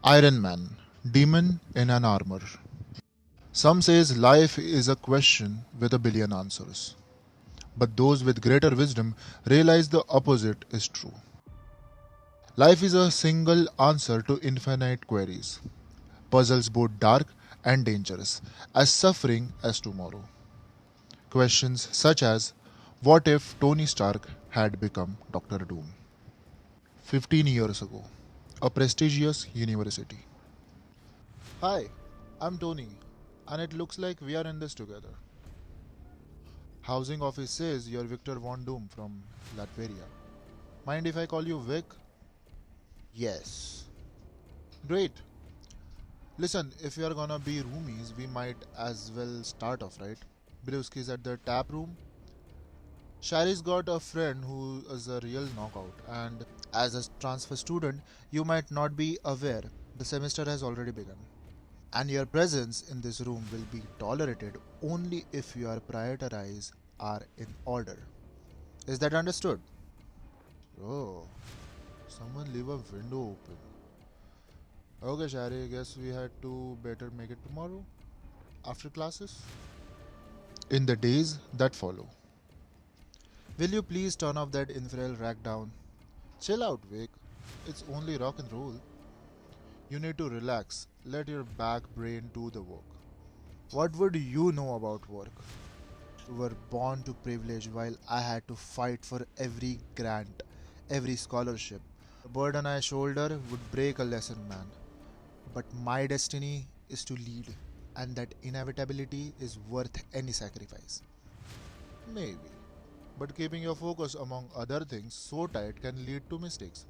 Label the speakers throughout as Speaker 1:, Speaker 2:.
Speaker 1: Iron Man, demon in an armor. Some says life is a question with a billion answers. But those with greater wisdom realize the opposite is true. Life is a single answer to infinite queries, puzzles both dark and dangerous, as suffering as tomorrow. Questions such as what if Tony Stark had become Doctor Doom? 15 years ago, a prestigious university. Hi, I'm Tony, and it looks like we are in this together. Housing office says you're Victor Von Doom from Latveria. Mind if I call you Vic? Yes. Great. Listen, if you're gonna be roomies, we might as well start off, right? Brewski's at the tap room. Shari's got a friend who is a real knockout, and as a transfer student, you might not be aware the semester has already begun. And your presence in this room will be tolerated only if your priorities are in order. Is that understood? Oh, someone leave a window open. Okay, Shari, I guess we had to better make it tomorrow after classes. In the days that follow, will you please turn off that infrared rack down? Chill out, Vic. It's only rock and roll. You need to relax. Let your back brain do the work. What would you know about work? You were born to privilege while I had to fight for every grant, every scholarship. The burden I shoulder would break a lesson man. But my destiny is to lead, and that inevitability is worth any sacrifice. Maybe. But keeping your focus among other things so tight can lead to mistakes,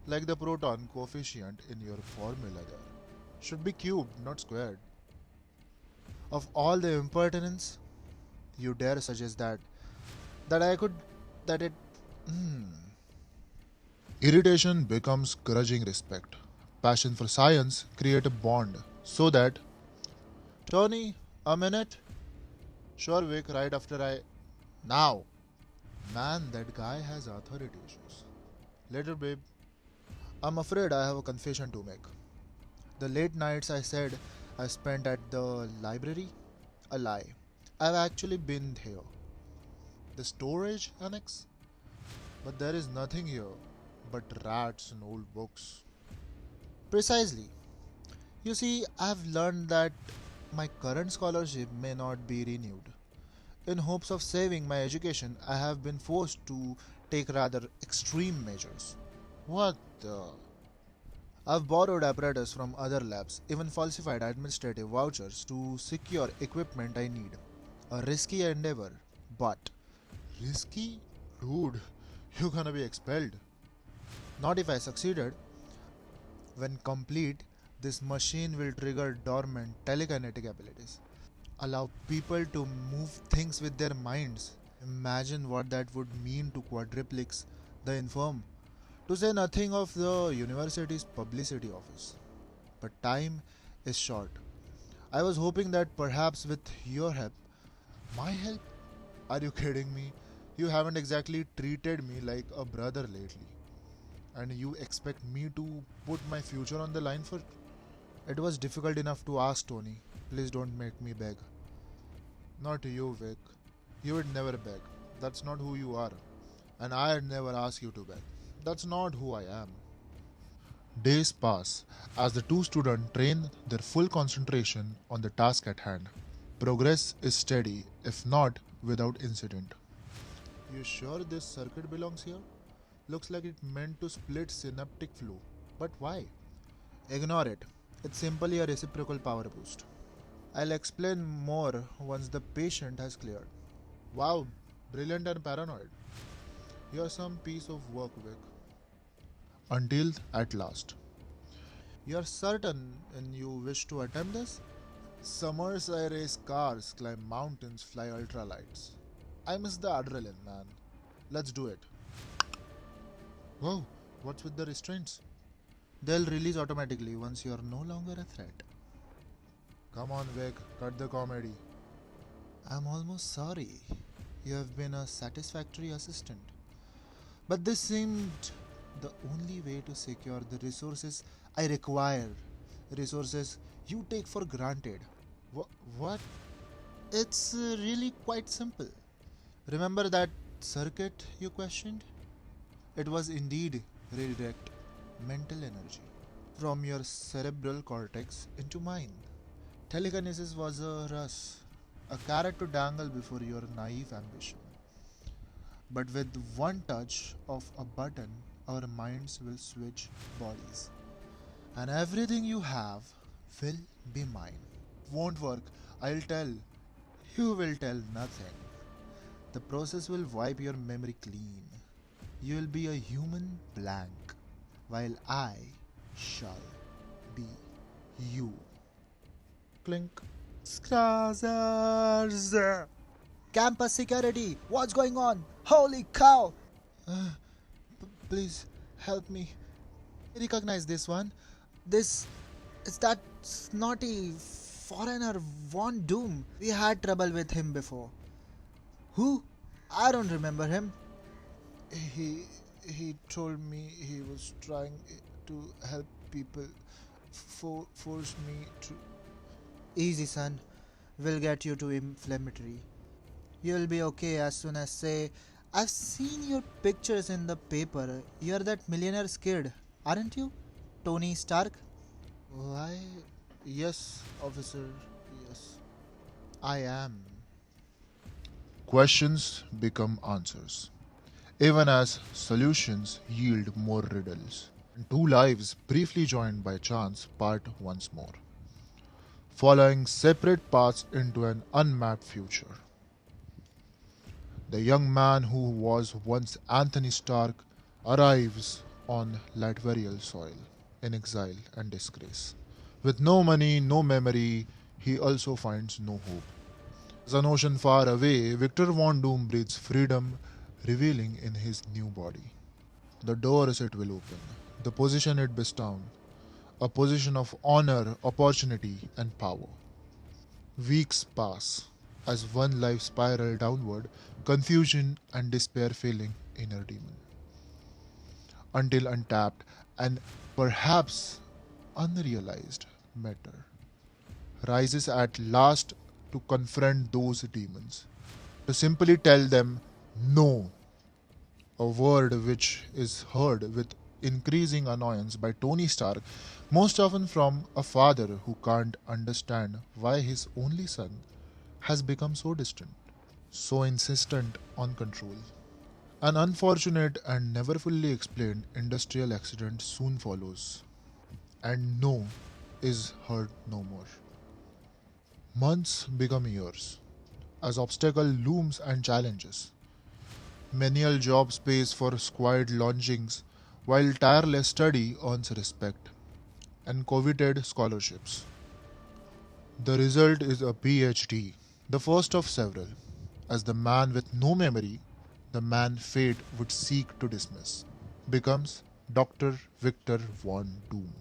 Speaker 1: like the proton coefficient in your formula there. Should be cubed, not squared. Of all the impertinence, you dare suggest that I could that it irritation becomes grudging respect. Passion for science create a bond so that Tony, a minute? Sure, Vic, right after I now. Man, that guy has authority issues. Later, babe, I'm afraid I have a confession to make. The late nights I said I spent at the library, a lie. I've actually been here. The storage annex? But there is nothing here but rats and old books. Precisely. You see, I've learned that my current scholarship may not be renewed. In hopes of saving my education, I have been forced to take rather extreme measures. What the? I've borrowed apparatus from other labs, even falsified administrative vouchers to secure equipment I need. A risky endeavor, but risky? Dude, you're gonna be expelled. Not if I succeeded. When complete, this machine will trigger dormant telekinetic abilities. Allow people to move things with their minds. Imagine what that would mean to quadruplets, the infirm, to say nothing of the university's publicity office. But time is short. I was hoping that perhaps with your help, my help? Are you kidding me? You haven't exactly treated me like a brother lately. And you expect me to put my future on the line for. It was difficult enough to ask Tony. Please don't make me beg. Not you, Vic. You would never beg. That's not who you are. And I'd never ask you to beg. That's not who I am. Days pass as the two students train their full concentration on the task at hand. Progress is steady, if not without incident. You sure this circuit belongs here? Looks like it meant to split synaptic flow. But why? Ignore it. It's simply a reciprocal power boost. I'll explain more once the patient has cleared. Wow, brilliant and paranoid. You're some piece of work, Vic. Until at last. You're certain and you wish to attempt this? Summers I race cars, climb mountains, fly ultralights. I miss the adrenaline, man. Let's do it. Whoa, what's with the restraints? They'll release automatically once you're no longer a threat. Come on, Vic, cut the comedy. I'm almost sorry. You have been a satisfactory assistant. But this seemed the only way to secure the resources I require resources you take for granted. What? It's really quite simple. Remember that circuit you questioned? It was indeed redirect mental energy from your cerebral cortex into mine. Telekinesis was a rush, a carrot to dangle before your naive ambition. But with one touch of a button, our minds will switch bodies. And everything you have will be mine. Won't work, I'll tell. You will tell nothing. The process will wipe your memory clean. You will be a human blank, while I shall be you. Clink. Scrazers!
Speaker 2: Campus security! What's going on? Holy cow!
Speaker 1: Uh, please help me. Recognize this one.
Speaker 2: This is that snotty foreigner Von Doom. We had trouble with him before. Who? I don't remember him.
Speaker 1: He he told me he was trying to help people. Force me to.
Speaker 2: Easy, son. We'll get you to inflammatory. You'll be okay as soon as say, I've seen your pictures in the paper. You're that millionaire kid, aren't you? Tony Stark?
Speaker 1: Why? Yes, officer. Yes, I am. Questions become answers, even as solutions yield more riddles. Two lives briefly joined by chance part once more, following separate paths into an unmapped future. The young man who was once Anthony Stark arrives on Latverial soil in exile and disgrace. With no money, no memory, he also finds no hope. As an ocean far away, Victor Von Doom breathes freedom, revealing in his new body. The doors it will open, the position it bestows, a position of honor, opportunity, and power. Weeks pass as one life spiral downward, confusion and despair filling inner demon, until untapped and perhaps unrealized matter rises at last to confront those demons, to simply tell them no, a word which is heard with increasing annoyance by Tony Stark, most often from a father who can't understand why his only son has become so distant, so insistent on control. An unfortunate and never fully explained industrial accident soon follows, and no is heard no more. Months become years as obstacle looms and challenges. Menial job space for squad lodgings, while tireless study earns respect and coveted scholarships. The result is a PhD, the first of several, as the man with no memory, the man fate would seek to dismiss, becomes Dr. Victor Von Doom.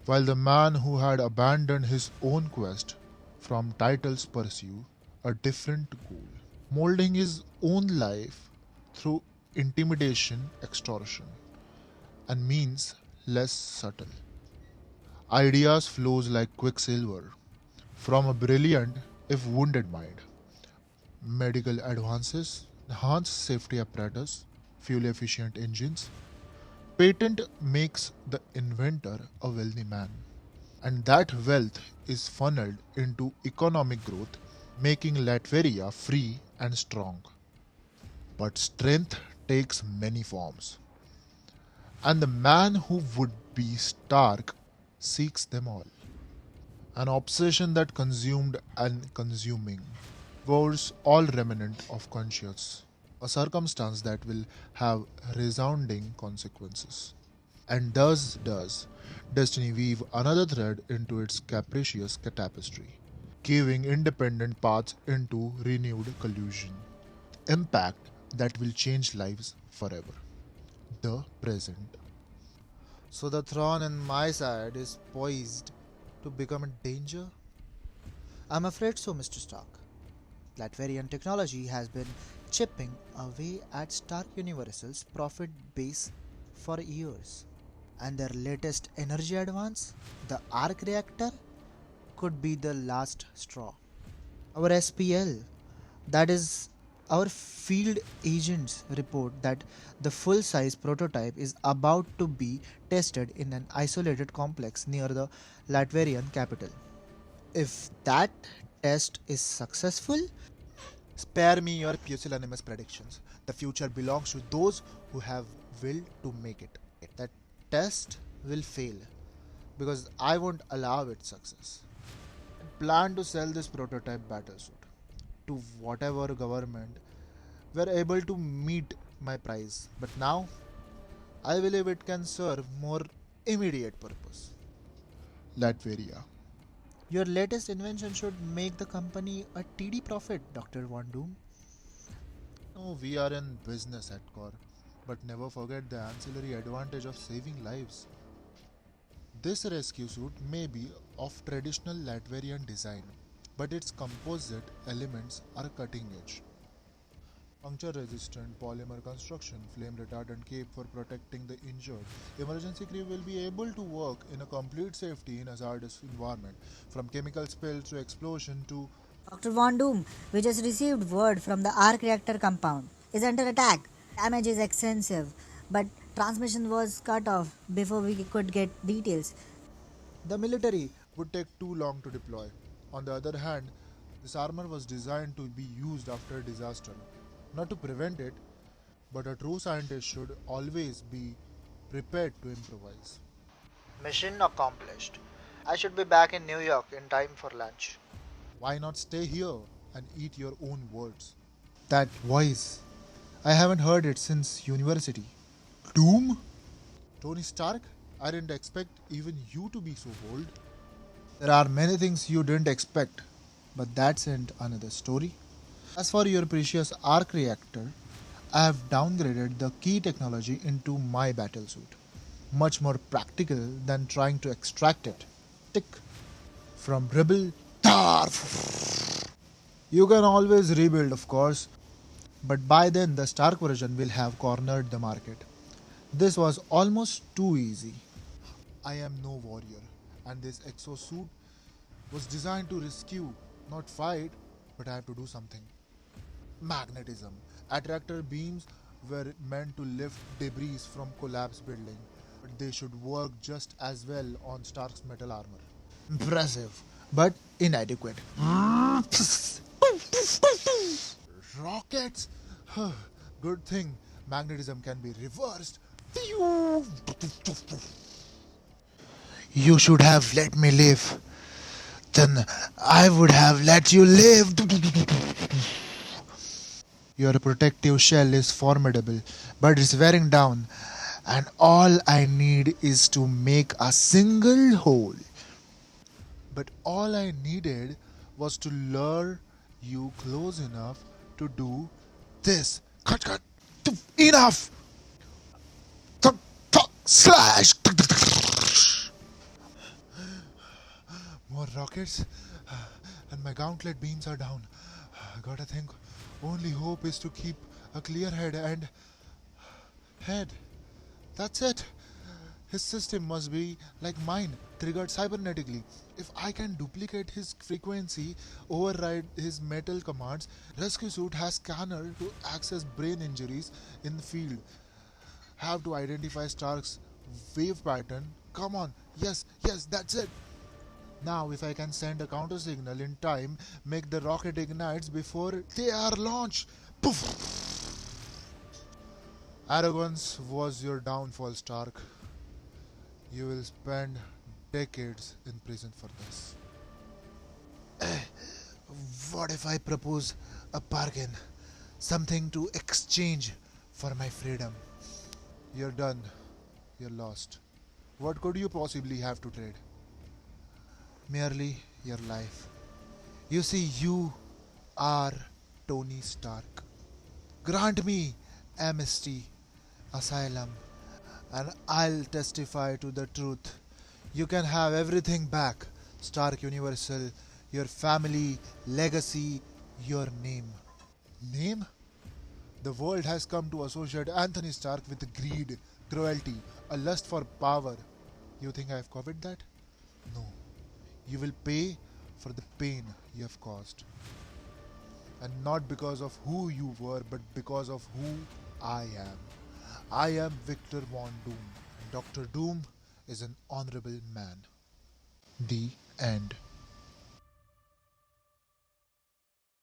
Speaker 1: While the man who had abandoned his own quest from titles pursue a different goal, molding his own life through intimidation, extortion, and means less subtle. Ideas flows like quicksilver from a brilliant if wounded mind. Medical advances, enhanced safety apparatus, fuel efficient engines. Patent makes the inventor a wealthy man, and that wealth is funneled into economic growth, making Latveria free and strong. But strength takes many forms, and the man who would be Stark seeks them all. An obsession that consumed and consuming devours all remnant of conscience, a circumstance that will have resounding consequences. And thus does destiny weave another thread into its capricious tapestry, giving independent paths into renewed collusion. Impact that will change lives forever. The present. So the thorn in my side is poised to become a danger?
Speaker 2: I'm afraid so, Mr. Stark. Latverian technology has been chipping away at Stark Universal's profit base for years. And their latest energy advance, the arc reactor, could be the last straw. Our SPL, that is our field agents, report that the full size prototype is about to be tested in an isolated complex near the Latvian capital. If that test is successful,
Speaker 1: Spare me your pusillanimous predictions. The future belongs to those who have will to make it. That test will fail because I won't allow its success. I plan to sell this prototype battlesuit to whatever government were able to meet my price. But now I believe it can serve more immediate purpose. Latveria.
Speaker 2: your latest invention should make the company a TD profit, Dr. Von Doom.
Speaker 1: No, we are in business at core, but never forget the ancillary advantage of saving lives. This rescue suit may be of traditional Latvian design, but its composite elements are cutting edge. Puncture resistant polymer construction, flame retardant cape for protecting the injured. Emergency crew will be able to work in a complete safety in a hazardous environment, from chemical spills to explosion to
Speaker 3: Dr. Von Doom, we just received word from the arc reactor compound, is under attack. Damage is extensive, but transmission was cut off before we could get details.
Speaker 1: the military would take too long to deploy. On the other hand, this armor was designed to be used after a disaster, not to prevent it, but a true scientist should always be prepared to improvise.
Speaker 2: Mission accomplished. I should be back in New York in time for lunch.
Speaker 1: Why not stay here and eat your own words? That voice. I haven't heard it since university. Doom? Tony Stark? I didn't expect even you to be so bold. There are many things you didn't expect, but that's another story. As for your precious arc reactor, I have downgraded the key technology into my battlesuit. Much more practical than trying to extract it. Tick. From rebel tar. You can always rebuild, of course, but by then the Stark version will have cornered the market. This was almost too easy. I am no warrior, and this exosuit was designed to rescue, not fight, but I have to do something. Magnetism. Attractor beams were meant to lift debris from collapsed building, but they should work just as well on Stark's metal armor. Impressive, but inadequate. Rockets? Good thing magnetism can be reversed. You should have let me live. Then I would have let you live. Your protective shell is formidable, but it's wearing down, and all I need is to make a single hole. But all I needed was to lure you close enough to do this. Cut, cut. Enough! Thunk, thunk, slash! More rockets, and my gauntlet beams are down. Gotta think, only hope is to keep a clear head and head. That's it. His system must be like mine, triggered cybernetically. If I can duplicate his frequency, override his metal commands, Rescue Suit has scanner to access brain injuries in the field. Have to identify Stark's wave pattern. Come on, yes, yes, that's it. Now, if I can send a counter signal in time, make the rocket ignites before they are launched. Poof! Arrogance was your downfall, Stark. You will spend decades in prison for this. What if I propose a bargain? Something to exchange for my freedom. You're done. You're lost. What could you possibly have to trade? Merely your life. You see, you are Tony Stark. Grant me amnesty, asylum, and I'll testify to the truth. You can have everything back, Stark Universal, your family, legacy, your name. Name? The world has come to associate Anthony Stark with greed, cruelty, a lust for power. You think I have covered that? No. You will pay for the pain you have caused. And not because of who you were, but because of who I am. I am Victor Von Doom. Dr. Doom is an honorable man. The end.